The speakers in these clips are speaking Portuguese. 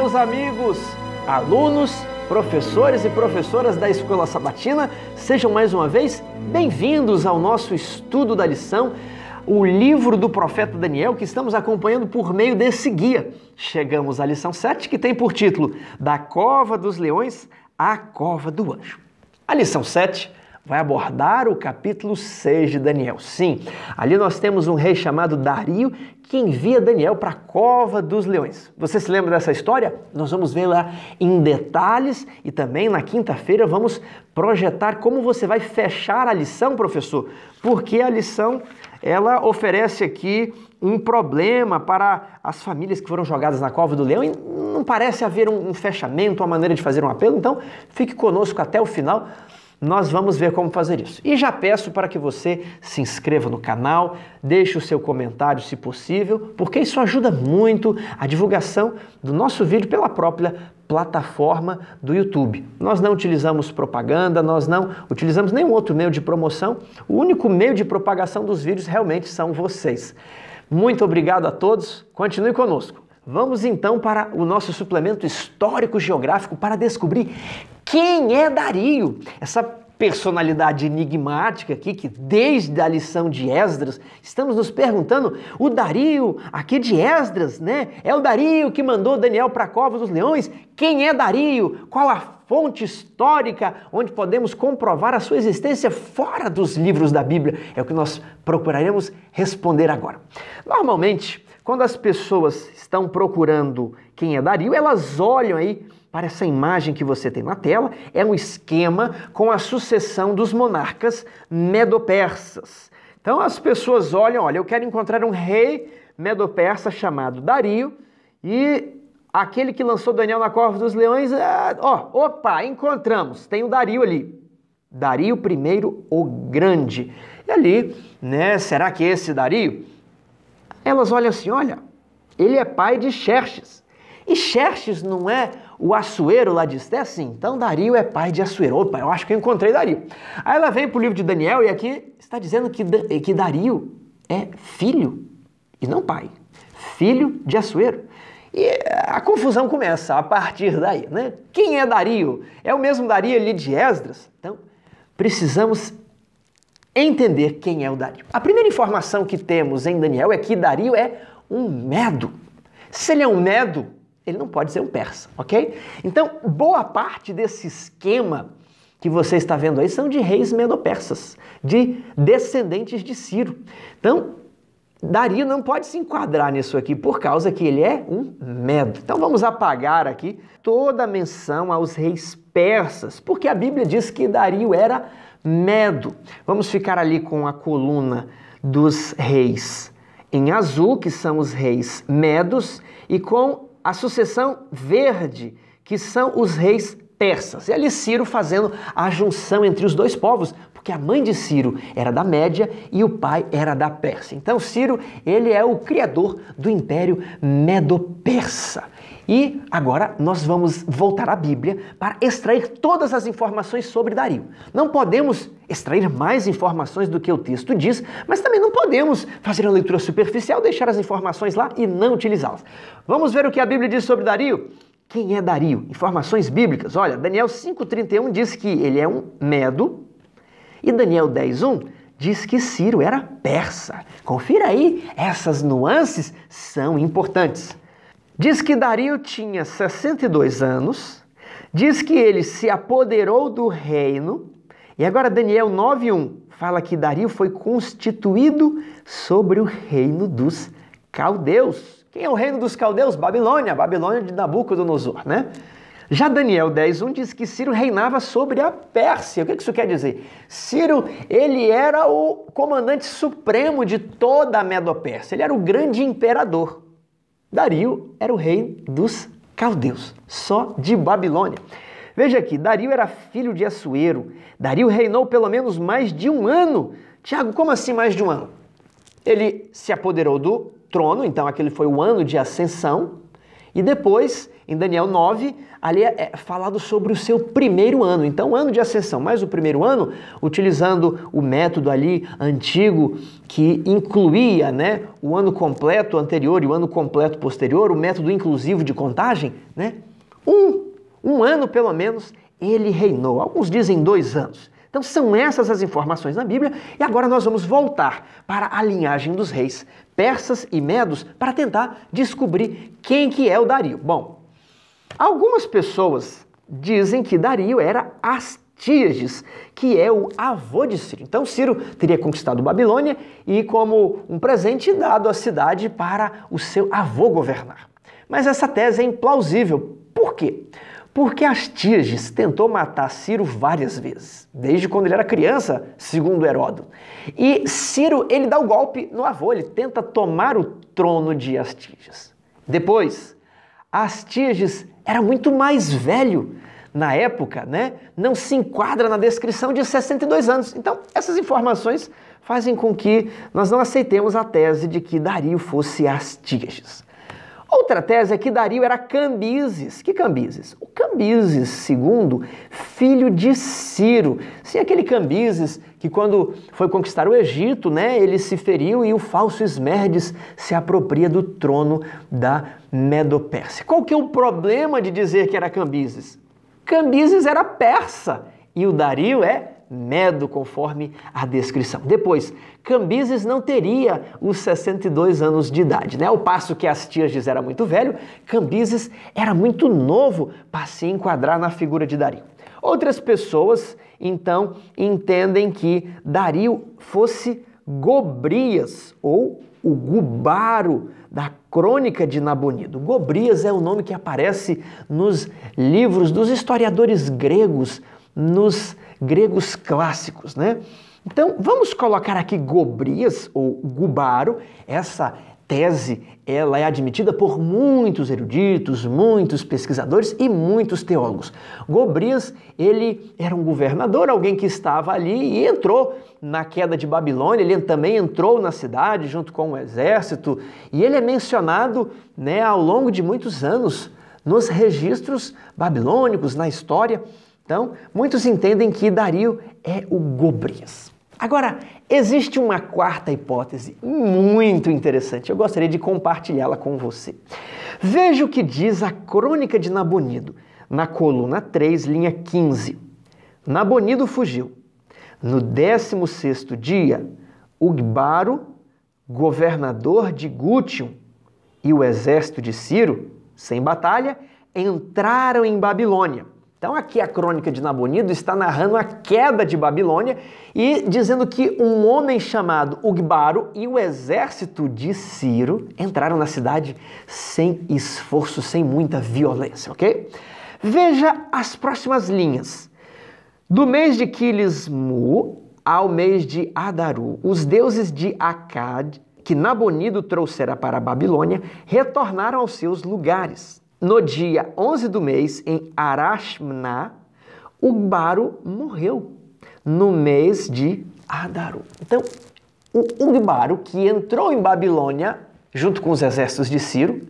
meus amigos, alunos, professores e professoras da Escola Sabatina, sejam mais uma vez bem-vindos ao nosso estudo da lição, o livro do profeta Daniel, que estamos acompanhando por meio desse guia. Chegamos à lição 7, que tem por título Da Cova dos Leões à Cova do Anjo. A lição 7 vai abordar o capítulo 6 de Daniel. Sim, ali nós temos um rei chamado Dario que envia Daniel para a Cova dos Leões. Você se lembra dessa história? Nós vamos ver lá em detalhes e também na quinta-feira vamos projetar como você vai fechar a lição, professor, porque a lição ela oferece aqui um problema para as famílias que foram jogadas na Cova do Leão e não parece haver um fechamento, uma maneira de fazer um apelo, então fique conosco até o final. Nós vamos ver como fazer isso. E já peço para que você se inscreva no canal, deixe o seu comentário se possível, porque isso ajuda muito a divulgação do nosso vídeo pela própria plataforma do YouTube. Nós não utilizamos propaganda, nós não utilizamos nenhum outro meio de promoção. O único meio de propagação dos vídeos realmente são vocês. Muito obrigado a todos. Continue conosco. Vamos então para o nosso suplemento histórico-geográfico para descobrir quem é Dario, essa personalidade enigmática aqui que desde a lição de Esdras estamos nos perguntando, o Dario aqui de Esdras, né? É o Dario que mandou Daniel para a Cova dos Leões? Quem é Dario? Qual a fonte histórica onde podemos comprovar a sua existência fora dos livros da Bíblia? É o que nós procuraremos responder agora. Normalmente, quando as pessoas estão procurando quem é Dario, elas olham aí para essa imagem que você tem na tela, é um esquema com a sucessão dos monarcas medo-persas. Então as pessoas olham, olha, eu quero encontrar um rei medo-persa chamado Dario e aquele que lançou Daniel na Cova dos Leões, opa, encontramos, tem o Dario ali. Dario I, o Grande. E ali, né, será que esse Dario? Elas olham assim, olha, ele é pai de Xerxes. E Xerxes não é o Assuero lá de Esté? Sim, então Dario é pai de Assuero. Opa, eu acho que eu encontrei Dario. Aí ela vem para o livro de Daniel e aqui está dizendo que Dario é filho e não pai. Filho de Assuero. E a confusão começa a partir daí, né? Quem é Dario? É o mesmo Dario ali de Esdras? Então, precisamos entender quem é o Dario. A primeira informação que temos em Daniel é que Dario é um medo. Se ele é um medo, ele não pode ser um persa, ok? Então, boa parte desse esquema que você está vendo aí são de reis medo-persas, de descendentes de Ciro. Então, Dario não pode se enquadrar nisso aqui por causa que ele é um medo. Então, vamos apagar aqui toda a menção aos reis persas, porque a Bíblia diz que Dario era medo. Vamos ficar ali com a coluna dos reis em azul, que são os reis medos, e com a sucessão verde, que são os reis persas. E ali Ciro fazendo a junção entre os dois povos, porque a mãe de Ciro era da Média e o pai era da Pérsia. Então Ciro, ele é o criador do Império Medo-Persa. E agora nós vamos voltar à Bíblia para extrair todas as informações sobre Dario. Não podemos extrair mais informações do que o texto diz, mas também não podemos fazer uma leitura superficial, deixar as informações lá e não utilizá-las. Vamos ver o que a Bíblia diz sobre Dario? Quem é Dario? Informações bíblicas. Olha, Daniel 5,31 diz que ele é um medo e Daniel 10,1 diz que Ciro era persa. Confira aí, essas nuances são importantes. Diz que Dario tinha 62 anos, diz que ele se apoderou do reino, e agora Daniel 9,1 fala que Dario foi constituído sobre o reino dos caldeus. Quem é o reino dos caldeus? Babilônia, Babilônia de Nabucodonosor, né? Já Daniel 10,1 diz que Ciro reinava sobre a Pérsia. O que isso quer dizer? Ciro, ele era o comandante supremo de toda a Medo-Pérsia, ele era o grande imperador. Dario era o rei dos caldeus, só de Babilônia. Veja aqui, Dario era filho de Assuero. Dario reinou pelo menos mais de um ano. Tiago, como assim mais de um ano? Ele se apoderou do trono, então aquele foi o ano de ascensão, E depois, em Daniel 9, ali é falado sobre o seu primeiro ano. Então, o ano de ascensão, mais o primeiro ano, utilizando o método ali antigo que incluía, né, o ano completo anterior e o ano completo posterior, o método inclusivo de contagem, né? Um ano, pelo menos, ele reinou. Alguns dizem 2 anos. Então são essas as informações na Bíblia e agora nós vamos voltar para a linhagem dos reis persas e medos para tentar descobrir quem que é o Dario. Bom, algumas pessoas dizem que Dario era Astíages, que é o avô de Ciro. Então Ciro teria conquistado Babilônia e como um presente dado a cidade para o seu avô governar. Mas essa tese é implausível. Por quê? Porque Astíages tentou matar Ciro várias vezes, desde quando ele era criança, segundo Heródoto. E Ciro, ele dá o golpe no avô, ele tenta tomar o trono de Astíages. Depois, Astíages era muito mais velho na época, né? Não se enquadra na descrição de 62 anos. Então, essas informações fazem com que nós não aceitemos a tese de que Dario fosse Astíages. Outra tese é que Dario era Cambises. Que Cambises? O Cambises II, filho de Ciro. Sim, aquele Cambises que quando foi conquistar o Egito, né, ele se feriu e o falso Esmerdes se apropria do trono da Medopérsia. Qual que é o problema de dizer que era Cambises? Cambises era persa e o Dario é Medo, conforme a descrição. Depois, Cambises não teria os 62 anos de idade, né? Ao passo que Astíages era muito velho, Cambises era muito novo para se enquadrar na figura de Dario. Outras pessoas, então, entendem que Dario fosse Gobrias, ou o Gubaro da Crônica de Nabonido. Gobrias é o nome que aparece nos livros dos historiadores gregos, nos gregos clássicos, né? Então, vamos colocar aqui Gobrias, ou Gubaro. Essa tese, ela é admitida por muitos eruditos, muitos pesquisadores e muitos teólogos. Gobrias, ele era um governador, alguém que estava ali e entrou na queda de Babilônia, ele também entrou na cidade junto com o exército, e ele é mencionado, né, ao longo de muitos anos nos registros babilônicos, na história. Então, muitos entendem que Dario é o Gobrias. Agora, existe uma quarta hipótese muito interessante. Eu gostaria de compartilhá-la com você. Veja o que diz a Crônica de Nabonido, na coluna 3, linha 15. Nabonido fugiu. No 16º dia, Ugbaro, governador de Gútion, e o exército de Ciro, sem batalha, entraram em Babilônia. Então aqui a Crônica de Nabonido está narrando a queda de Babilônia e dizendo que um homem chamado Ugbaro e o exército de Ciro entraram na cidade sem esforço, sem muita violência, ok? Veja as próximas linhas. Do mês de Quilismu ao mês de Adaru, os deuses de Acad, que Nabonido trouxera para a Babilônia, retornaram aos seus lugares. No dia 11 do mês, em Arashmna, Ugbaro morreu, no mês de Adaru. Então, o Ugbaro, que entrou em Babilônia, junto com os exércitos de Ciro,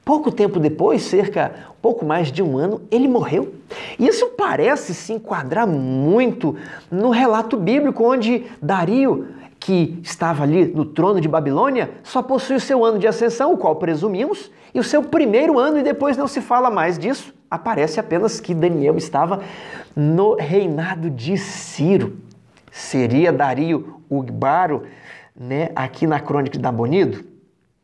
pouco tempo depois, pouco mais de um ano, ele morreu. Isso parece se enquadrar muito no relato bíblico, onde Dario, que estava ali no trono de Babilônia, só possui o seu ano de ascensão, o qual presumimos, e o seu primeiro ano, e depois não se fala mais disso. Aparece apenas que Daniel estava no reinado de Ciro. Seria Dario Ugbaro, né, aqui na Crônica de Nabonido?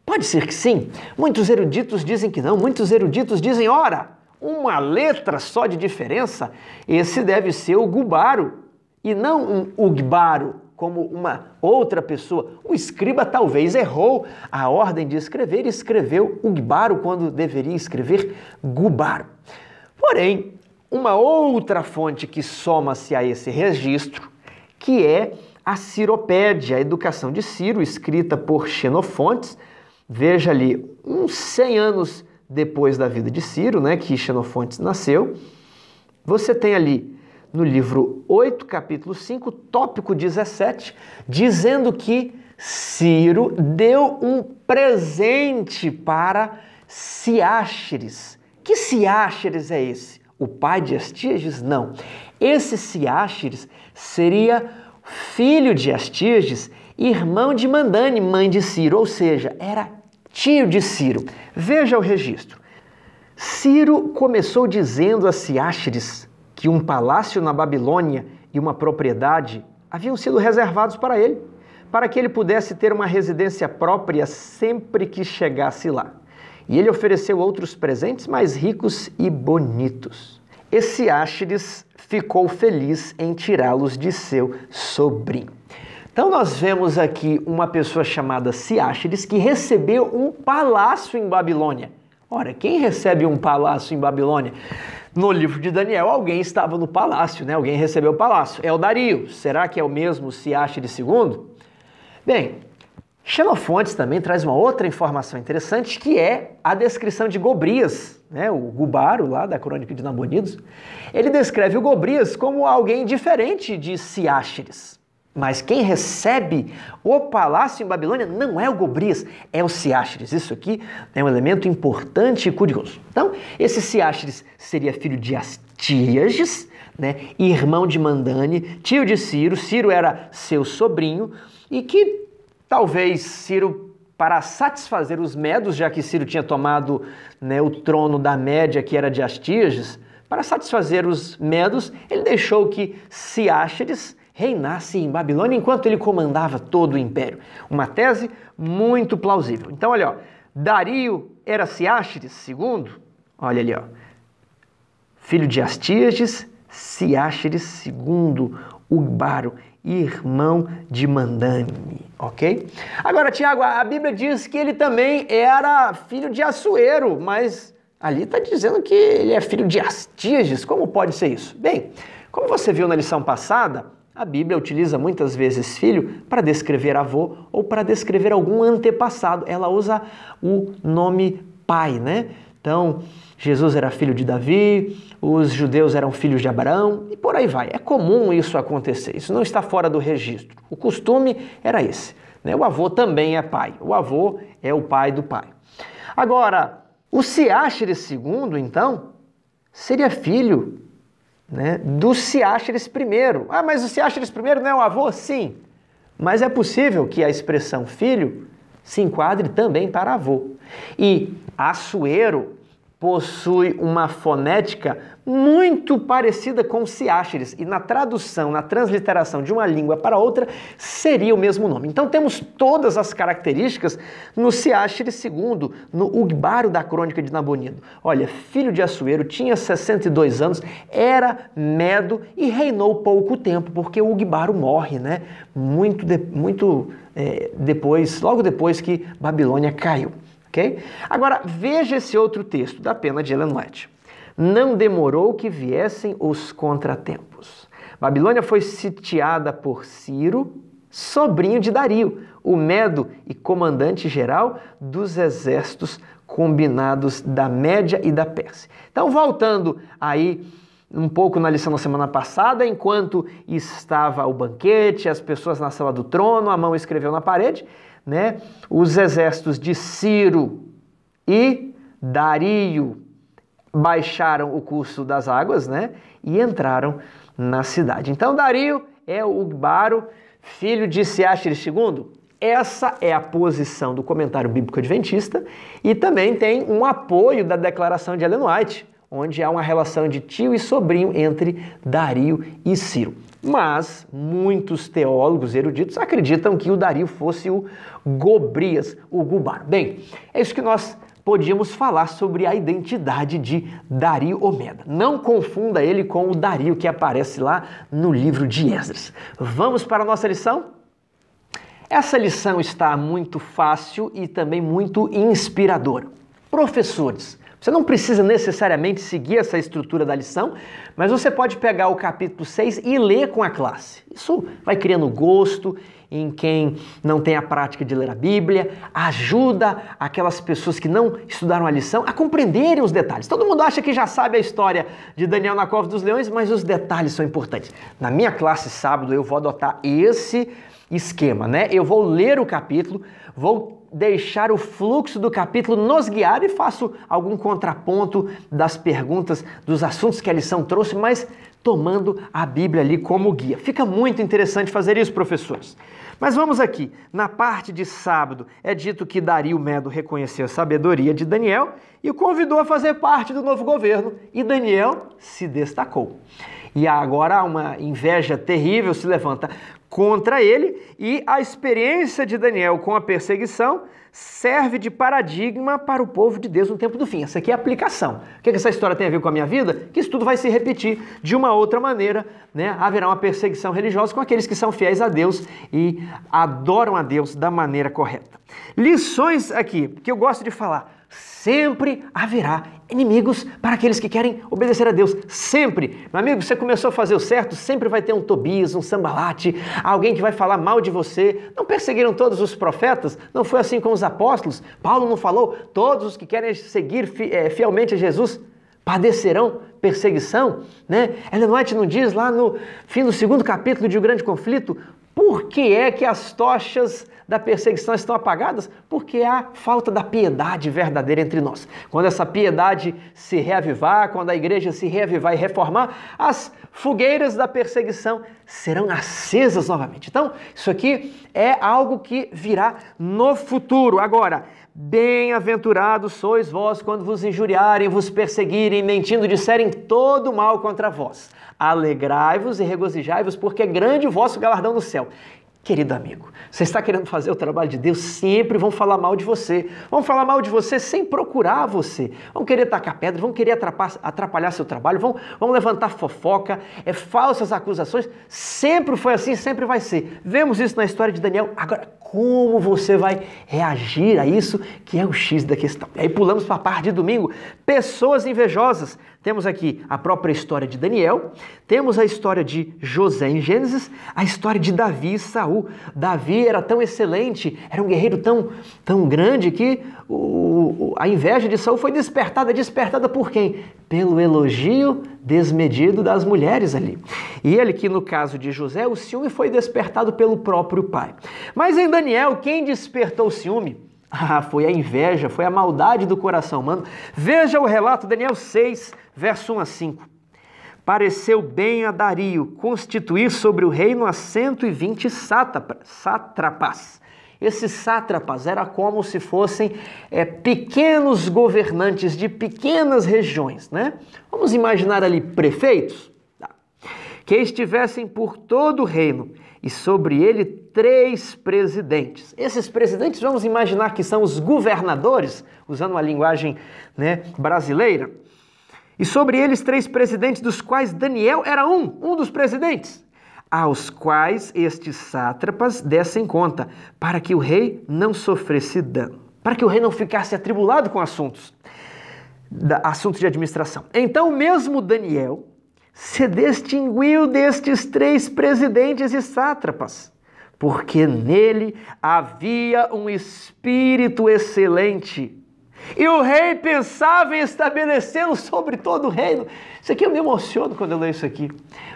Pode ser que sim. Muitos eruditos dizem que não. Muitos eruditos dizem, ora, uma letra só de diferença, esse deve ser o Gubaro, e não um Ugbaro, como uma outra pessoa. O escriba talvez errou a ordem de escrever e escreveu Ugbaro quando deveria escrever Gubaro. Porém, uma outra fonte que soma-se a esse registro, que é a Ciropédia, a Educação de Ciro, escrita por Xenofontes, veja ali, uns 100 anos depois da vida de Ciro, né, que Xenofontes nasceu, você tem ali no livro 8, capítulo 5, tópico 17, dizendo que Ciro deu um presente para Ciáxeres. Que Ciáxeres é esse? O pai de Astíages? Não. Esse Ciáxeres seria filho de Astíages, irmão de Mandane, mãe de Ciro, ou seja, era tio de Ciro. Veja o registro. Ciro começou dizendo a Ciáxeres que um palácio na Babilônia e uma propriedade haviam sido reservados para ele, para que ele pudesse ter uma residência própria sempre que chegasse lá. E ele ofereceu outros presentes mais ricos e bonitos. E Ciáxeres ficou feliz em tirá-los de seu sobrinho. Então nós vemos aqui uma pessoa chamada Ciáxeres que recebeu um palácio em Babilônia. Ora, quem recebe um palácio em Babilônia? No livro de Daniel, alguém estava no palácio, né? Alguém recebeu o palácio. É o Dario. Será que é o mesmo Ciáxeres II? Bem, Xenofontes também traz uma outra informação interessante, que é a descrição de Gobrias, né? O Gubaro, lá da Crônica de Nabonidos. Ele descreve o Gobrias como alguém diferente de Ciáxeres. Mas quem recebe o palácio em Babilônia não é o Gobrias, é o Ciáxeres. Isso aqui é um elemento importante e curioso. Então, esse Ciáxeres seria filho de Astíages, né? Irmão de Mandane, tio de Ciro. Ciro era seu sobrinho e que talvez Ciro, para satisfazer os medos, já que Ciro tinha tomado, né, o trono da Média, que era de Astíages, para satisfazer os medos, ele deixou que Ciáxeres reinasse em Babilônia enquanto ele comandava todo o império. Uma tese muito plausível. Então, olha, ó, Dario era Ciáxeres II, olha ali, ó, filho de Astíages, Ciáxeres II, Ugbaro, irmão de Mandane, ok? Agora, Tiago, a Bíblia diz que ele também era filho de Assuero, mas ali está dizendo que ele é filho de Astíages. Como pode ser isso? Bem, como você viu na lição passada, a Bíblia utiliza muitas vezes filho para descrever avô ou para descrever algum antepassado. Ela usa o nome pai, né? Então, Jesus era filho de Davi, os judeus eram filhos de Abraão e por aí vai. É comum isso acontecer, isso não está fora do registro. O costume era esse, né? O avô também é pai, o avô é o pai do pai. Agora, o Ciáxeres II, então, seria filho, né, do Ciáxeres I. Ah, mas o Ciáxeres I não é o avô? Sim, mas é possível que a expressão filho se enquadre também para avô. E Assuero possui uma fonética muito parecida com Ciáxeres e na tradução, na transliteração de uma língua para outra, seria o mesmo nome. Então temos todas as características no Ciáxeres II, no Ugbaro da Crônica de Nabonido. Olha, filho de Assuero, tinha 62 anos, era medo e reinou pouco tempo, porque o Ugbaro morre, né? Logo depois que Babilônia caiu. Okay? Agora, veja esse outro texto da pena de Ellen White. Não demorou que viessem os contratempos. Babilônia foi sitiada por Ciro, sobrinho de Dario, o medo e comandante-geral dos exércitos combinados da Média e da Pérsia. Então, voltando aí um pouco na lição da semana passada, enquanto estava o banquete, as pessoas na sala do trono, a mão escreveu na parede, né? Os exércitos de Ciro e Dario baixaram o curso das águas, né? E entraram na cidade. Então, Dario é o Ugbaro, filho de Ciáxeres II. Essa é a posição do comentário bíblico adventista e também tem um apoio da declaração de Ellen White, onde há uma relação de tio e sobrinho entre Dario e Ciro. Mas muitos teólogos eruditos acreditam que o Dario fosse o Gobrias, o Gubaro. Bem, é isso que nós podíamos falar sobre a identidade de Dario o Meda. Não confunda ele com o Dario que aparece lá no livro de Esdras. Vamos para a nossa lição? Essa lição está muito fácil e também muito inspiradora. Professores, você não precisa necessariamente seguir essa estrutura da lição, mas você pode pegar o capítulo 6 e ler com a classe. Isso vai criando gosto em quem não tem a prática de ler a Bíblia, ajuda aquelas pessoas que não estudaram a lição a compreenderem os detalhes. Todo mundo acha que já sabe a história de Daniel na Cova dos Leões, mas os detalhes são importantes. Na minha classe sábado eu vou adotar esse esquema, né? Eu vou ler o capítulo, vou deixar o fluxo do capítulo nos guiar e faço algum contraponto das perguntas, dos assuntos que a lição trouxe, mas tomando a Bíblia ali como guia. Fica muito interessante fazer isso, professores. Mas vamos aqui, na parte de sábado, é dito que Dario Medo reconheceu a sabedoria de Daniel e o convidou a fazer parte do novo governo, e Daniel se destacou. E agora uma inveja terrível se levanta contra ele, e a experiência de Daniel com a perseguição serve de paradigma para o povo de Deus no tempo do fim. Essa aqui é a aplicação. O que essa história tem a ver com a minha vida? Que isso tudo vai se repetir de uma outra maneira, né? Haverá uma perseguição religiosa com aqueles que são fiéis a Deus e adoram a Deus da maneira correta. Lições aqui, que eu gosto de falar. Sempre haverá inimigos para aqueles que querem obedecer a Deus. Sempre. Meu amigo, você começou a fazer o certo, sempre vai ter um Tobias, um Sambalate, alguém que vai falar mal de você. Não perseguiram todos os profetas? Não foi assim com os apóstolos? Paulo não falou? Todos os que querem seguir fielmente a Jesus padecerão perseguição, né? Ellen White não diz lá no fim do 2º capítulo de O Grande Conflito, por que é que as tochas da perseguição estão apagadas? Porque há falta da piedade verdadeira entre nós. Quando essa piedade se reavivar, quando a igreja se reavivar e reformar, as fogueiras da perseguição serão acesas novamente. Então, isso aqui é algo que virá no futuro. Agora, bem-aventurados sois vós quando vos injuriarem, vos perseguirem, mentindo, disserem todo mal contra vós. Alegrai-vos e regozijai-vos, porque é grande o vosso galardão no céu. Querido amigo, você está querendo fazer o trabalho de Deus, sempre vão falar mal de você. Vão falar mal de você sem procurar você. Vão querer tacar pedra, vão querer atrapalhar seu trabalho, vão levantar fofoca, falsas acusações. Sempre foi assim, sempre vai ser. Vemos isso na história de Daniel. Agora, como você vai reagir a isso, que é o X da questão? E aí pulamos para a parte de domingo. Pessoas invejosas. Temos aqui a própria história de Daniel, temos a história de José em Gênesis, a história de Davi e Saul. Davi era tão excelente, era um guerreiro tão grande que a inveja de Saul foi despertada por quem? Pelo elogio desmedido das mulheres ali. E ele que no caso de José, o ciúme foi despertado pelo próprio pai. Mas em Daniel, quem despertou o ciúme? Foi a inveja, foi a maldade do coração humano. Veja o relato, Daniel 6, verso 1 a 5. Pareceu bem a Dario constituir sobre o reino a 120 sátrapas. Esses sátrapas eram como se fossem pequenos governantes de pequenas regiões, né? Vamos imaginar ali prefeitos, que estivessem por todo o reino, e sobre ele 3 presidentes. Esses presidentes, vamos imaginar que são os governadores, usando uma linguagem, né, brasileira. E sobre eles 3 presidentes, dos quais Daniel era um dos presidentes, aos quais estes sátrapas dessem conta, para que o rei não sofresse dano, para que o rei não ficasse atribulado com assuntos de administração. Então, mesmo Daniel se distinguiu destes 3 presidentes e sátrapas, porque nele havia um espírito excelente. E o rei pensava em estabelecê-lo sobre todo o reino. Isso aqui eu me emociono quando eu leio isso aqui,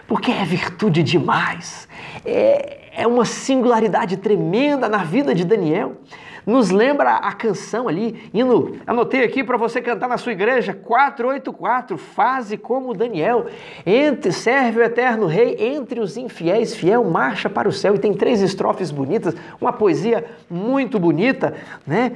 porque é virtude demais. É uma singularidade tremenda na vida de Daniel. Nos lembra a canção ali, anotei aqui para você cantar na sua igreja, 484, faze como Daniel, serve o eterno rei entre os infiéis, fiel marcha para o céu. E tem 3 estrofes bonitas, uma poesia muito bonita, né?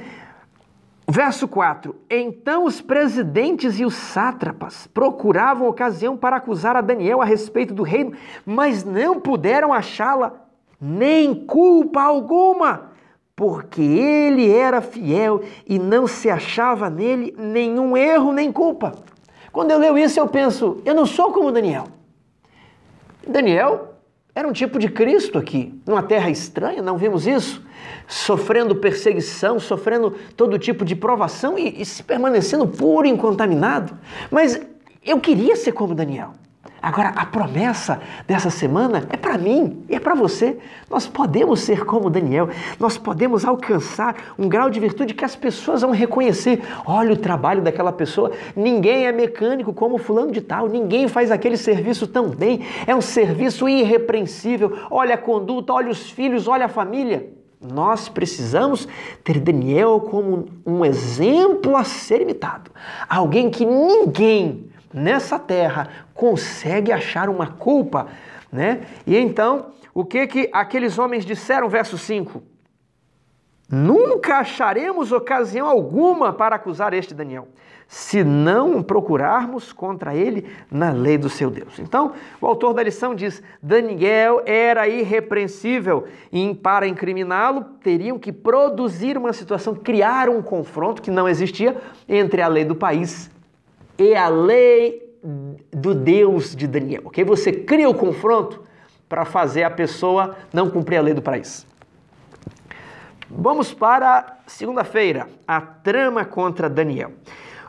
Verso 4, então os presidentes e os sátrapas procuravam ocasião para acusar a Daniel a respeito do reino, mas não puderam achá-la, nem culpa alguma, porque ele era fiel e não se achava nele nenhum erro nem culpa. Quando eu leio isso, eu penso, eu não sou como Daniel. Daniel era um tipo de Cristo aqui, numa terra estranha, não vimos isso? Sofrendo perseguição, sofrendo todo tipo de provação e se permanecendo puro e incontaminado. Mas eu queria ser como Daniel. Agora, a promessa dessa semana é para mim e é para você. Nós podemos ser como Daniel, nós podemos alcançar um grau de virtude que as pessoas vão reconhecer. Olha o trabalho daquela pessoa, ninguém é mecânico como fulano de tal, ninguém faz aquele serviço tão bem, é um serviço irrepreensível. Olha a conduta, olha os filhos, olha a família. Nós precisamos ter Daniel como um exemplo a ser imitado. Alguém que ninguém nessa terra consegue achar uma culpa, né? E então, o que aqueles homens disseram, verso 5? Nunca acharemos ocasião alguma para acusar este Daniel, se não procurarmos contra ele na lei do seu Deus. Então, o autor da lição diz, Daniel era irrepreensível e para incriminá-lo teriam que produzir uma situação, criar um confronto que não existia entre a lei do país e a lei do Deus de Daniel, ok? Você cria o confronto para fazer a pessoa não cumprir a lei do país. Vamos para segunda-feira, a trama contra Daniel.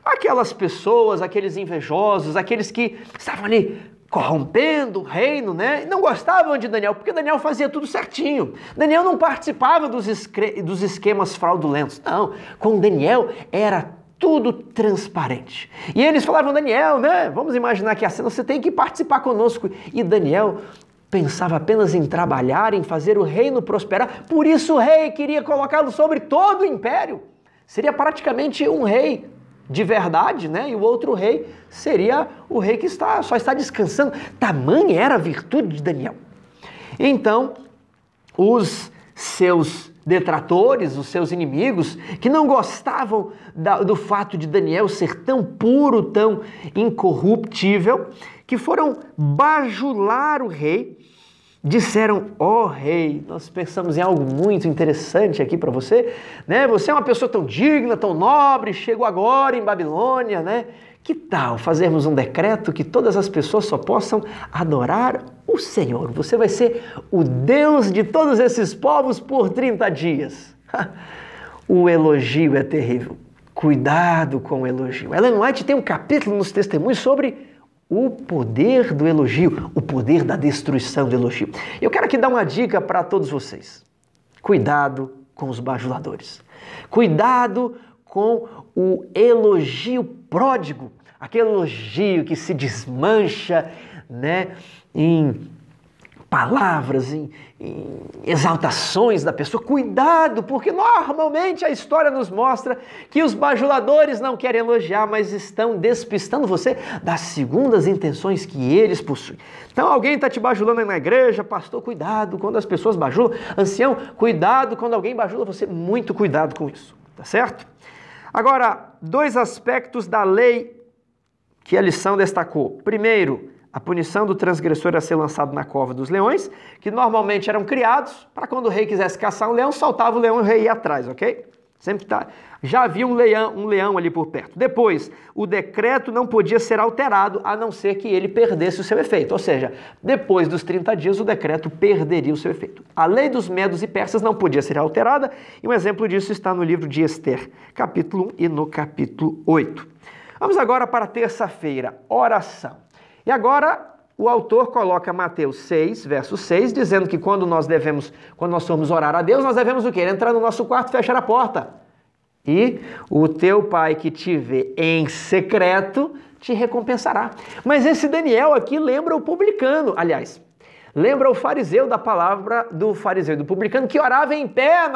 Aquelas pessoas, aqueles invejosos, aqueles que estavam ali corrompendo o reino, né? Não gostavam de Daniel, porque Daniel fazia tudo certinho. Daniel não participava dos esquemas fraudulentos. Não, com Daniel era tudo transparente. E eles falavam, Daniel, né? Vamos imaginar que a cena, você tem que participar conosco. E Daniel pensava apenas em trabalhar, em fazer o reino prosperar. Por isso o rei queria colocá-lo sobre todo o império. Seria praticamente um rei de verdade, né? E o outro rei seria o rei que só está descansando. Tamanha era a virtude de Daniel. Então, os seus detratores, os seus inimigos, que não gostavam do fato de Daniel ser tão puro, tão incorruptível, que foram bajular o rei, disseram, ó rei, nós pensamos em algo muito interessante aqui para você, né? Você é uma pessoa tão digna, tão nobre, chegou agora em Babilônia, né? Que tal fazermos um decreto que todas as pessoas só possam adorar o Senhor? Você vai ser o Deus de todos esses povos por 30 dias. O elogio é terrível. Cuidado com o elogio. Ellen White tem um capítulo nos Testemunhos sobre o poder do elogio, o poder da destruição do elogio. Eu quero aqui dar uma dica para todos vocês. Cuidado com os bajuladores. Cuidado com o elogio pródigo, aquele elogio que se desmancha, né, em palavras, em exaltações da pessoa. Cuidado, porque normalmente a história nos mostra que os bajuladores não querem elogiar, mas estão despistando você das segundas intenções que eles possuem. Então alguém está te bajulando aí na igreja, pastor, cuidado quando as pessoas bajulam. Ancião, cuidado quando alguém bajula você, muito cuidado com isso, tá certo? Agora, dois aspectos da lei que a lição destacou. Primeiro, a punição do transgressor a ser lançado na cova dos leões, que normalmente eram criados para quando o rei quisesse caçar um leão, soltava o leão e o rei ia atrás, ok? Sempre tá. Já havia um leão ali por perto. Depois, o decreto não podia ser alterado a não ser que ele perdesse o seu efeito. Ou seja, depois dos 30 dias, o decreto perderia o seu efeito. A lei dos medos e persas não podia ser alterada, e um exemplo disso está no livro de Ester, capítulo 1 e no capítulo 8. Vamos agora para terça-feira, oração. E agora o autor coloca Mateus 6, verso 6, dizendo que quando nós formos orar a Deus, nós devemos o quê? Entrar no nosso quarto e fechar a porta. E o teu pai que te vê em secreto te recompensará. Mas esse Daniel aqui lembra o publicano, aliás, lembra o fariseu da palavra do fariseu e do publicano que orava em pé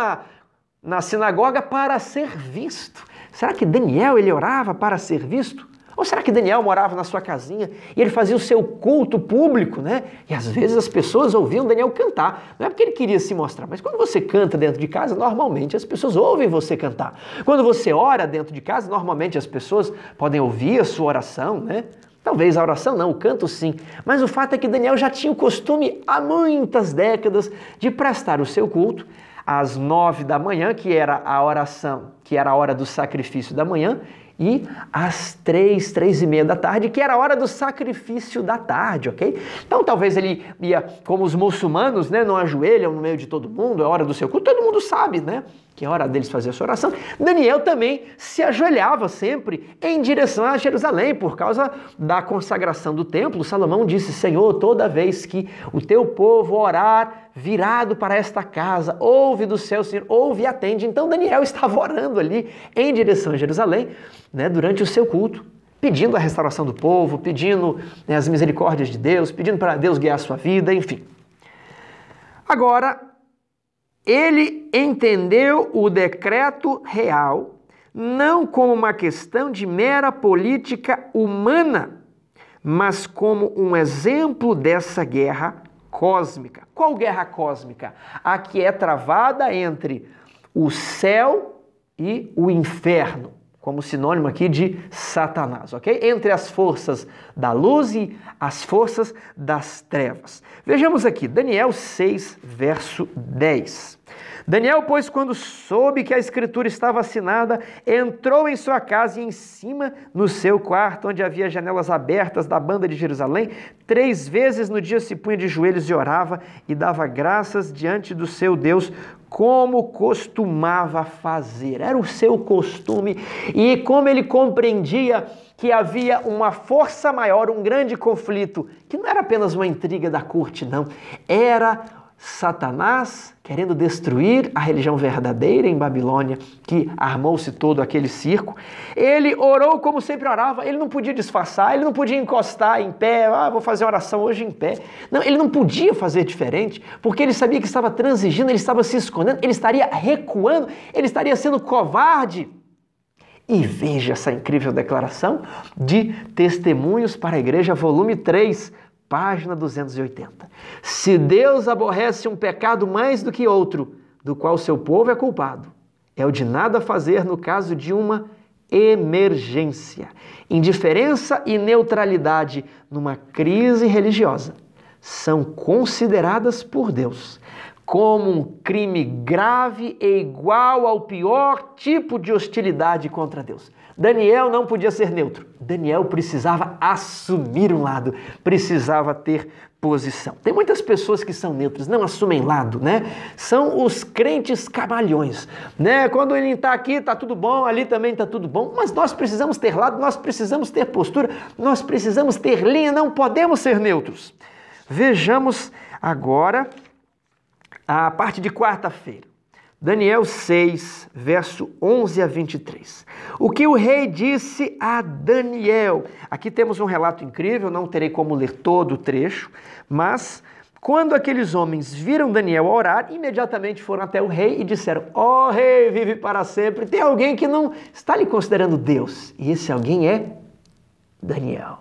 na sinagoga para ser visto. Será que Daniel ele orava para ser visto? Ou será que Daniel morava na sua casinha e ele fazia o seu culto público, né? E às vezes as pessoas ouviam Daniel cantar. Não é porque ele queria se mostrar, mas quando você canta dentro de casa, normalmente as pessoas ouvem você cantar. Quando você ora dentro de casa, normalmente as pessoas podem ouvir a sua oração, né? Talvez a oração não, o canto sim. Mas o fato é que Daniel já tinha o costume há muitas décadas de prestar o seu culto às 9 da manhã, que era a oração, que era a hora do sacrifício da manhã, e às 3h30 da tarde, que era a hora do sacrifício da tarde, ok? Então talvez ele ia, como os muçulmanos, né, não ajoelham no meio de todo mundo, é a hora do seu culto, todo mundo sabe, né? que é hora deles fazer essa oração, Daniel também se ajoelhava sempre em direção a Jerusalém, por causa da consagração do templo. Salomão disse: Senhor, toda vez que o teu povo orar virado para esta casa, ouve do céu, Senhor, ouve e atende. Então Daniel estava orando ali em direção a Jerusalém, né, durante o seu culto, pedindo a restauração do povo, pedindo, né, as misericórdias de Deus, pedindo para Deus guiar a sua vida, enfim. Agora, ele entendeu o decreto real não como uma questão de mera política humana, mas como um exemplo dessa guerra cósmica. Qual guerra cósmica? A que é travada entre o céu e o inferno, como sinônimo aqui de Satanás, ok? Entre as forças da luz e as forças das trevas. Vejamos aqui, Daniel 6, verso 10. Daniel, pois, quando soube que a escritura estava assinada, entrou em sua casa e em cima, no seu quarto, onde havia janelas abertas da banda de Jerusalém, 3 vezes no dia se punha de joelhos e orava e dava graças diante do seu Deus, como costumava fazer. Era o seu costume, e como ele compreendia que havia uma força maior, um grande conflito, que não era apenas uma intriga da corte, não. Era Satanás querendo destruir a religião verdadeira em Babilônia, que armou-se todo aquele circo. Ele orou como sempre orava, ele não podia disfarçar, ele não podia encostar em pé, vou fazer oração hoje em pé. Não, ele não podia fazer diferente, porque ele sabia que estava transigindo, ele estava se escondendo, ele estaria recuando, ele estaria sendo covarde. E veja essa incrível declaração de Testemunhos para a Igreja, volume 3, página 280. Se Deus aborrece um pecado mais do que outro, do qual seu povo é culpado, é o de nada fazer no caso de uma emergência. Indiferença e neutralidade numa crise religiosa são consideradas por Deus como um crime grave e igual ao pior tipo de hostilidade contra Deus. Daniel não podia ser neutro. Daniel precisava assumir um lado, precisava ter posição. Tem muitas pessoas que são neutras, não assumem lado, né? São os crentes camalhões, né? Quando ele está aqui, está tudo bom, ali também está tudo bom, mas nós precisamos ter lado, nós precisamos ter postura, nós precisamos ter linha, não podemos ser neutros. Vejamos agora a parte de quarta-feira. Daniel 6, verso 11 a 23. O que o rei disse a Daniel? Aqui temos um relato incrível, não terei como ler todo o trecho, mas quando aqueles homens viram Daniel orar, imediatamente foram até o rei e disseram: ó rei, vive para sempre. Tem alguém que não está lhe considerando Deus, e esse alguém é Daniel.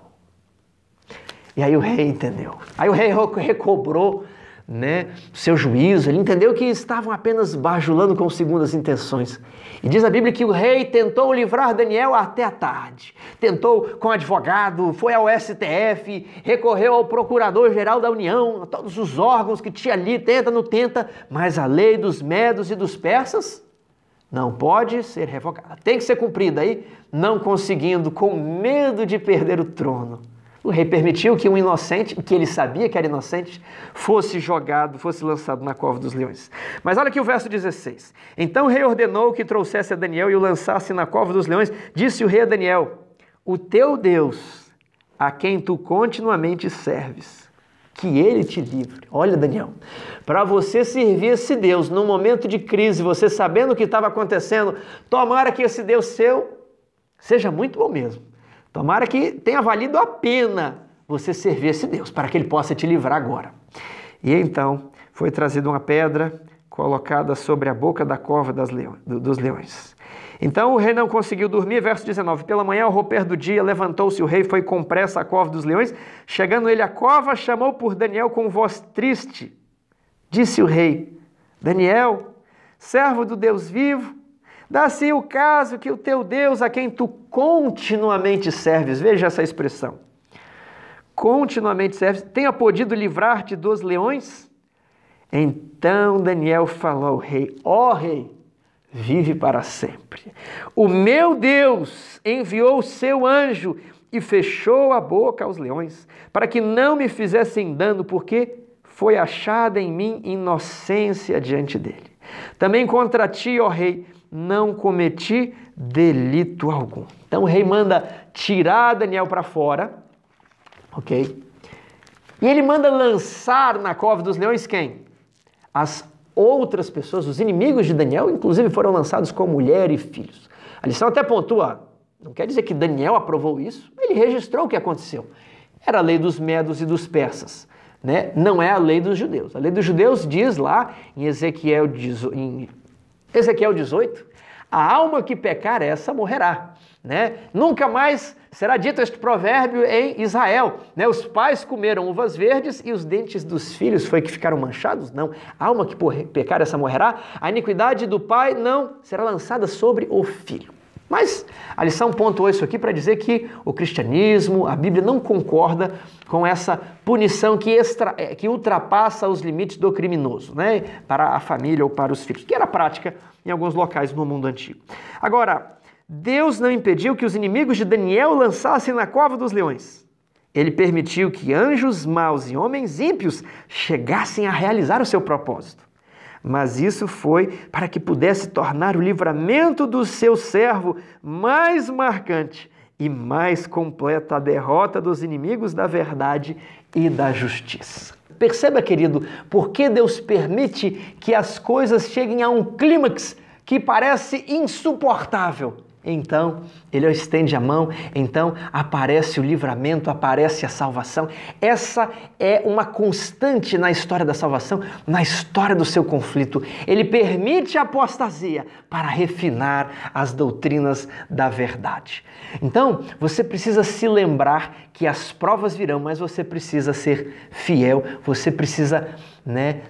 E aí o rei entendeu. Aí o rei recobrou, né, seu juízo, ele entendeu que estavam apenas bajulando com segundas intenções. E diz a Bíblia que o rei tentou livrar Daniel até a tarde. Tentou com advogado, foi ao STF, recorreu ao Procurador-Geral da União, a todos os órgãos que tinha ali, tenta, não tenta, mas a lei dos medos e dos persas não pode ser revogada. Tem que ser cumprida. Aí, não conseguindo, com medo de perder o trono, o rei permitiu que um inocente, que ele sabia que era inocente, fosse jogado, fosse lançado na cova dos leões. Mas olha aqui o verso 16. Então o rei ordenou que trouxesse a Daniel e o lançasse na cova dos leões. Disse o rei a Daniel: o teu Deus, a quem tu continuamente serves, que ele te livre. Olha, Daniel, para você servir esse Deus num momento de crise, você sabendo o que estava acontecendo, tomara que esse Deus seu seja muito bom mesmo. Tomara que tenha valido a pena você servir esse Deus, para que ele possa te livrar agora. E então foi trazida uma pedra colocada sobre a boca da cova dos leões. Então o rei não conseguiu dormir, verso 19. Pela manhã, ao romper do dia, levantou-se o rei, foi com pressa à cova dos leões. Chegando ele à cova, chamou por Daniel com voz triste. Disse o rei: Daniel, servo do Deus vivo, dá-se o caso que o teu Deus, a quem tu continuamente serves, veja essa expressão, continuamente serves, tenha podido livrar-te dos leões? Então Daniel falou ao rei: ó rei, vive para sempre. O meu Deus enviou o seu anjo e fechou a boca aos leões, para que não me fizessem dano, porque foi achada em mim inocência diante dele. Também contra ti, ó rei, não cometi delito algum. Então o rei manda tirar Daniel para fora, ok? E ele manda lançar na cova dos leões quem? As outras pessoas, os inimigos de Daniel, inclusive foram lançados com mulher e filhos. A lição até pontua, não quer dizer que Daniel aprovou isso, ele registrou o que aconteceu. Era a lei dos medos e dos persas, né? Não é a lei dos judeus. A lei dos judeus diz lá em Ezequiel 18, a alma que pecar, essa morrerá, né? Nunca mais será dito este provérbio em Israel, né? Os pais comeram uvas verdes e os dentes dos filhos foi que ficaram manchados? Não. A alma que pecar, essa morrerá. A iniquidade do pai não será lançada sobre o filho. Mas a lição pontuou isso aqui para dizer que o cristianismo, a Bíblia não concorda com essa punição que ultrapassa os limites do criminoso, né? Para a família ou para os filhos, que era prática em alguns locais no mundo antigo. Agora, Deus não impediu que os inimigos de Daniel lançassem na cova dos leões. Ele permitiu que anjos maus e homens ímpios chegassem a realizar o seu propósito. Mas isso foi para que pudesse tornar o livramento do seu servo mais marcante e mais completa a derrota dos inimigos da verdade e da justiça. Perceba, querido, por que Deus permite que as coisas cheguem a um clímax que parece insuportável. Então, ele estende a mão, então aparece o livramento, aparece a salvação. Essa é uma constante na história da salvação, na história do seu conflito. Ele permite a apostasia para refinar as doutrinas da verdade. Então, você precisa se lembrar que as provas virão, mas você precisa ser fiel, você precisa,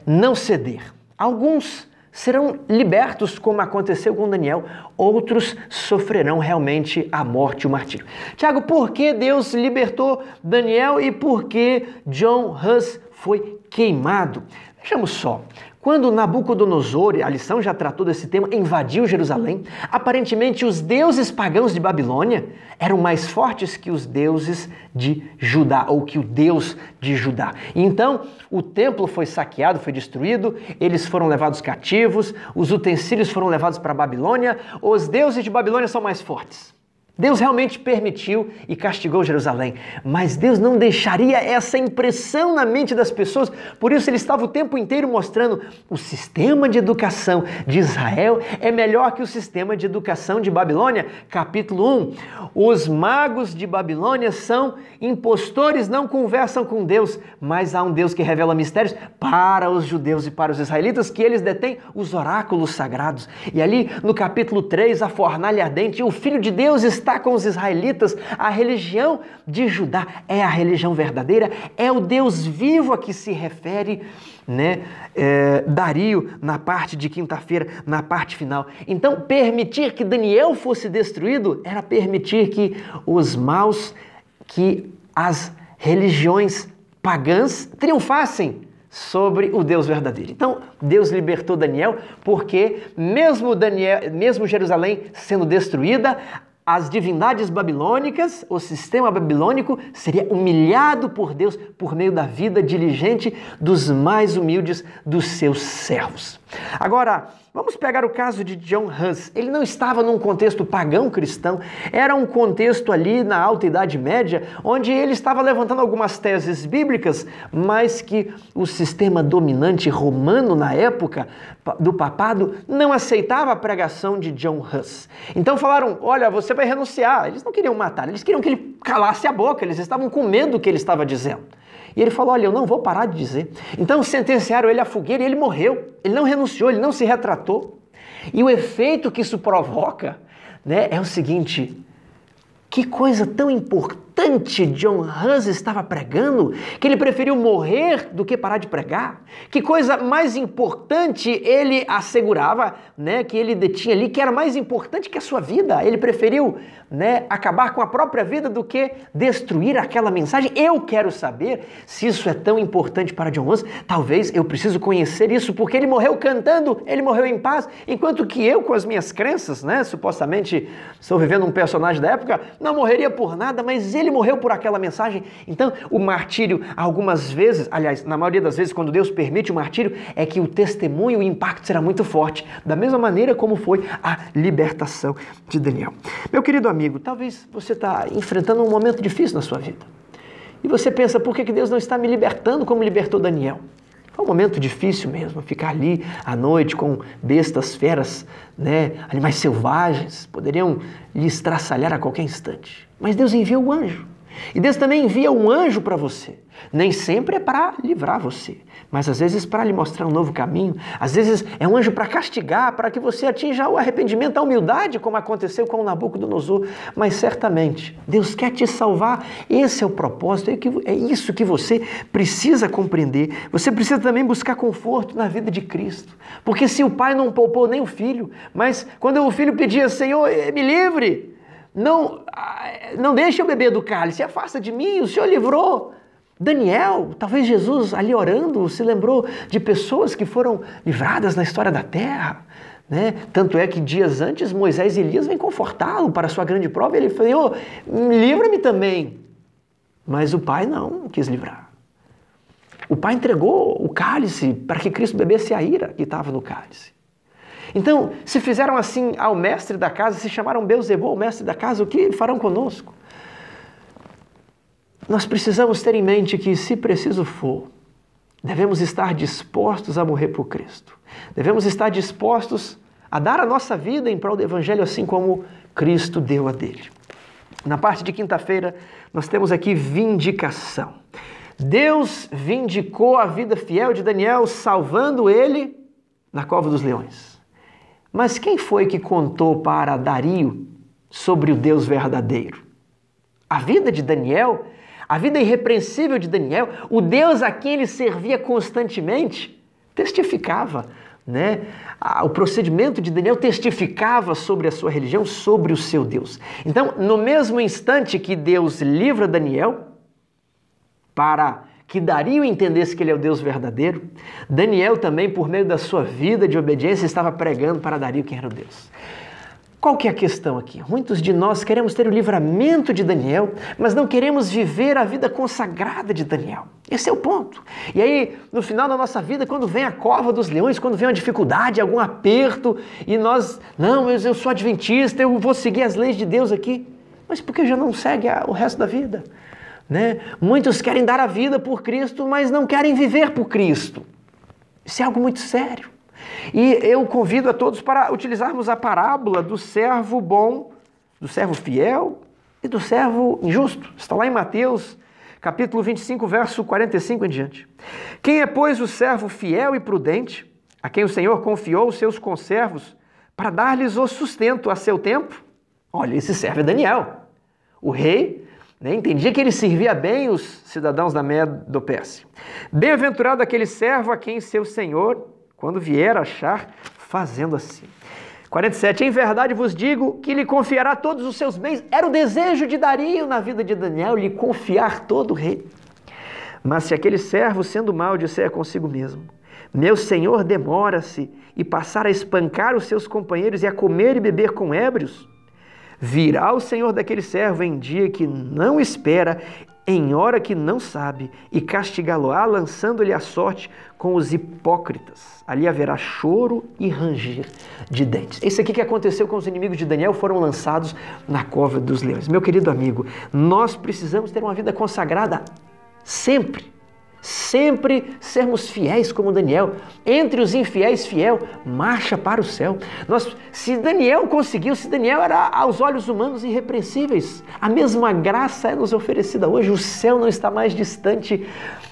não ceder. Alguns serão libertos, como aconteceu com Daniel, outros sofrerão realmente a morte e o martírio. Tiago, por que Deus libertou Daniel e por que John Hus foi queimado? Vejamos só. Quando Nabucodonosor, a lição já tratou desse tema, invadiu Jerusalém, aparentemente os deuses pagãos de Babilônia eram mais fortes que os deuses de Judá, ou que o Deus de Judá. Então, o templo foi saqueado, foi destruído, eles foram levados cativos, os utensílios foram levados para a Babilônia, os deuses de Babilônia são mais fortes. Deus realmente permitiu e castigou Jerusalém, mas Deus não deixaria essa impressão na mente das pessoas, por isso ele estava o tempo inteiro mostrando o sistema de educação de Israel é melhor que o sistema de educação de Babilônia. Capítulo 1, os magos de Babilônia são impostores, não conversam com Deus, mas há um Deus que revela mistérios para os judeus e para os israelitas, que eles detêm os oráculos sagrados. E ali no capítulo 3, a fornalha ardente, o Filho de Deus está com os israelitas. A religião de Judá é a religião verdadeira, é o Deus vivo a que se refere Dario na parte de quinta-feira, na parte final. Então, permitir que Daniel fosse destruído era permitir que os maus, que as religiões pagãs triunfassem sobre o Deus verdadeiro. Então, Deus libertou Daniel porque mesmo Jerusalém sendo destruída, as divindades babilônicas, o sistema babilônico seria humilhado por Deus por meio da vida diligente dos mais humildes dos seus servos. Agora, vamos pegar o caso de John Hus. Ele não estava num contexto pagão cristão, era um contexto ali na Alta Idade Média, onde ele estava levantando algumas teses bíblicas, mas que o sistema dominante romano na época do papado não aceitava a pregação de John Hus. Então falaram, olha, você vai renunciar. Eles não queriam matar, eles queriam que ele calasse a boca, eles estavam com medo do que ele estava dizendo. E ele falou, olha, eu não vou parar de dizer. Então sentenciaram ele à fogueira e ele morreu. Ele não renunciou, ele não se retratou. E o efeito que isso provoca, é o seguinte, que coisa tão importante John Hus estava pregando, que ele preferiu morrer do que parar de pregar. Que coisa mais importante ele assegurava, que ele detinha ali, que era mais importante que a sua vida. Ele preferiu, acabar com a própria vida do que destruir aquela mensagem. Eu quero saber se isso é tão importante para John Hus. Talvez eu preciso conhecer isso, porque ele morreu cantando, ele morreu em paz, enquanto que eu, com as minhas crenças, supostamente estou vivendo um personagem da época, não morreria por nada, mas ele morreu por aquela mensagem. Então, o martírio, algumas vezes, aliás, na maioria das vezes, quando Deus permite o martírio, é que o testemunho, o impacto será muito forte, da mesma maneira como foi a libertação de Daniel. Meu querido amigo, talvez você está enfrentando um momento difícil na sua vida. E você pensa, por que Deus não está me libertando como libertou Daniel? Foi um momento difícil mesmo, ficar ali à noite com bestas, feras, animais selvagens, poderiam lhe estraçalhar a qualquer instante. Mas Deus enviou o anjo. E Deus também envia um anjo para você. Nem sempre é para livrar você, mas às vezes para lhe mostrar um novo caminho. Às vezes é um anjo para castigar, para que você atinja o arrependimento, a humildade, como aconteceu com o Nabucodonosor. Mas certamente Deus quer te salvar. Esse é o propósito, é isso que você precisa compreender. Você precisa também buscar conforto na vida de Cristo. Porque se o pai não poupou nem o filho, mas quando o filho pedia, Senhor, me livre, não deixe eu beber do cálice, afasta de mim, o Senhor livrou. Daniel, talvez Jesus ali orando, se lembrou de pessoas que foram livradas na história da terra. Tanto é que dias antes Moisés e Elias vêm confortá-lo para a sua grande prova. Ele falou, livra-me também. Mas o pai não quis livrar. O pai entregou o cálice para que Cristo bebesse a ira que estava no cálice. Então, se fizeram assim ao mestre da casa, se chamaram Beelzebul, o mestre da casa, o que farão conosco? Nós precisamos ter em mente que, se preciso for, devemos estar dispostos a morrer por Cristo. Devemos estar dispostos a dar a nossa vida em prol do Evangelho, assim como Cristo deu a dele. Na parte de quinta-feira, nós temos aqui vindicação. Deus vindicou a vida fiel de Daniel, salvando ele na cova dos leões. Mas quem foi que contou para Dario sobre o Deus verdadeiro? A vida de Daniel, a vida irrepreensível de Daniel, o Deus a quem ele servia constantemente, testificava, O procedimento de Daniel testificava sobre a sua religião, sobre o seu Deus. Então, no mesmo instante que Deus livra Daniel, para que Dario entendesse que ele é o Deus verdadeiro, Daniel também, por meio da sua vida de obediência, estava pregando para Dario quem era o Deus. Qual que é a questão aqui? Muitos de nós queremos ter o livramento de Daniel, mas não queremos viver a vida consagrada de Daniel. Esse é o ponto. E aí, no final da nossa vida, quando vem a cova dos leões, quando vem uma dificuldade, algum aperto, e nós, mas eu sou adventista, eu vou seguir as leis de Deus aqui. Mas por que já não segue o resto da vida? Muitos querem dar a vida por Cristo, mas não querem viver por Cristo. Isso é algo muito sério. E eu convido a todos para utilizarmos a parábola do servo bom, do servo fiel e do servo injusto. Está lá em Mateus, capítulo 25, verso 45 em diante. Quem é, pois, o servo fiel e prudente, a quem o Senhor confiou os seus conservos para dar-lhes o sustento a seu tempo? Olha, esse servo é Daniel. O rei entendia que ele servia bem os cidadãos da Medo-Pérsia. Bem-aventurado aquele servo a quem seu Senhor, quando vier achar, fazendo assim. 47. Em verdade vos digo que lhe confiará todos os seus bens. Era o desejo de Dario na vida de Daniel, lhe confiar todo o rei. Mas se aquele servo, sendo mau, disser consigo mesmo, meu senhor demora-se e passar a espancar os seus companheiros e a comer e beber com ébrios, virá o senhor daquele servo em dia que não espera, em hora que não sabe, e castigá-lo-á, lançando-lhe a sorte com os hipócritas. Ali haverá choro e ranger de dentes. Isso aqui que aconteceu com os inimigos de Daniel, foram lançados na cova dos leões. Meu querido amigo, nós precisamos ter uma vida consagrada sempre. Sempre sermos fiéis como Daniel. Entre os infiéis, fiel, marcha para o céu. Se Daniel conseguiu, se Daniel era aos olhos humanos irrepreensíveis, a mesma graça é nos oferecida hoje. O céu não está mais distante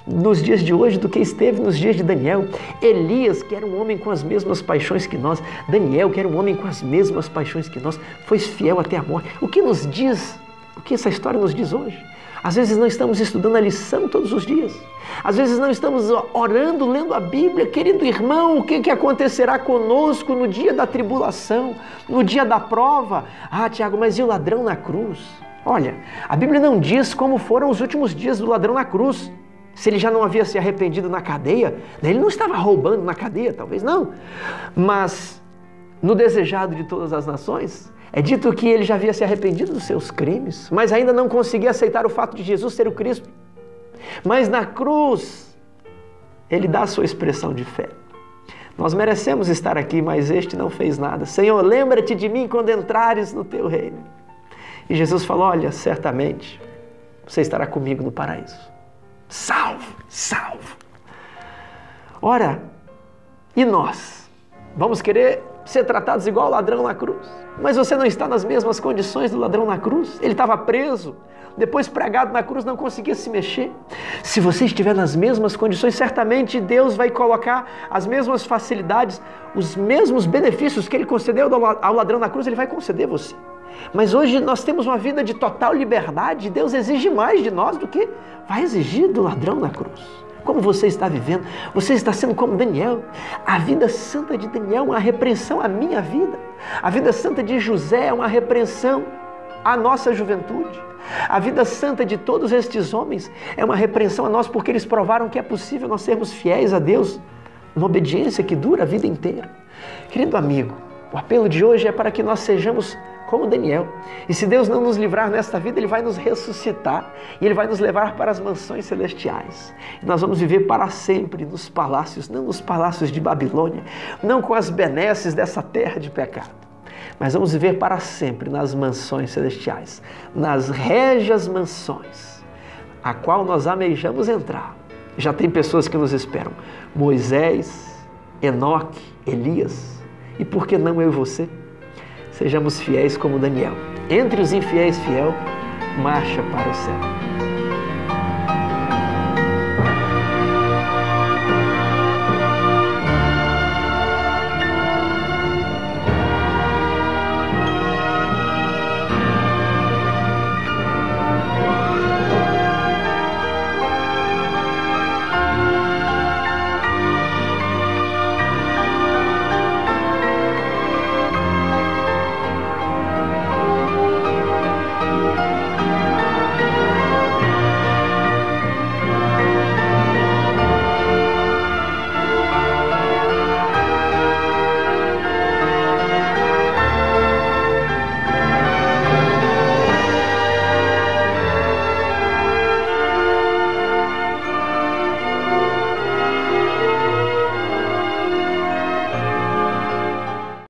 nos dias de hoje do que esteve nos dias de Daniel. Elias, que era um homem com as mesmas paixões que nós, Daniel, que era um homem com as mesmas paixões que nós, foi fiel até a morte. O que nos diz, o que essa história nos diz hoje? Às vezes não estamos estudando a lição todos os dias. Às vezes não estamos orando, lendo a Bíblia. Querido irmão, o que acontecerá conosco no dia da tribulação, no dia da prova? Ah, Tiago, mas e o ladrão na cruz? Olha, a Bíblia não diz como foram os últimos dias do ladrão na cruz. Se ele já não havia se arrependido na cadeia, ele não estava roubando na cadeia, talvez não. Mas no desejado de todas as nações, É dito que ele já havia se arrependido dos seus crimes, mas ainda não conseguia aceitar o fato de Jesus ser o Cristo. Mas na cruz, ele dá a sua expressão de fé. Nós merecemos estar aqui, mas este não fez nada. Senhor, lembra-te de mim quando entrares no teu reino. E Jesus falou, olha, certamente você estará comigo no paraíso. Salvo, salvo. Ora, e nós? Vamos querer ser tratados igual o ladrão na cruz? Mas você não está nas mesmas condições do ladrão na cruz? Ele estava preso, depois pregado na cruz, não conseguia se mexer. Se você estiver nas mesmas condições, certamente Deus vai colocar as mesmas facilidades, os mesmos benefícios que Ele concedeu ao ladrão na cruz, Ele vai conceder a você. Mas hoje nós temos uma vida de total liberdade, Deus exige mais de nós do que vai exigir do ladrão na cruz. Como você está vivendo? Você está sendo como Daniel. A vida santa de Daniel é uma repreensão à minha vida. A vida santa de José é uma repreensão à nossa juventude. A vida santa de todos estes homens é uma repreensão a nós, porque eles provaram que é possível nós sermos fiéis a Deus, uma obediência que dura a vida inteira. Querido amigo, o apelo de hoje é para que nós sejamos como Daniel. E se Deus não nos livrar nesta vida, Ele vai nos ressuscitar e Ele vai nos levar para as mansões celestiais. E nós vamos viver para sempre nos palácios, não nos palácios de Babilônia, não com as benesses dessa terra de pecado, mas vamos viver para sempre nas mansões celestiais, nas régias mansões, a qual nós almejamos entrar. Já tem pessoas que nos esperam, Moisés, Enoque, Elias, e por que não eu e você? Sejamos fiéis como Daniel. Entre os infiéis, fiel, marcha para o céu.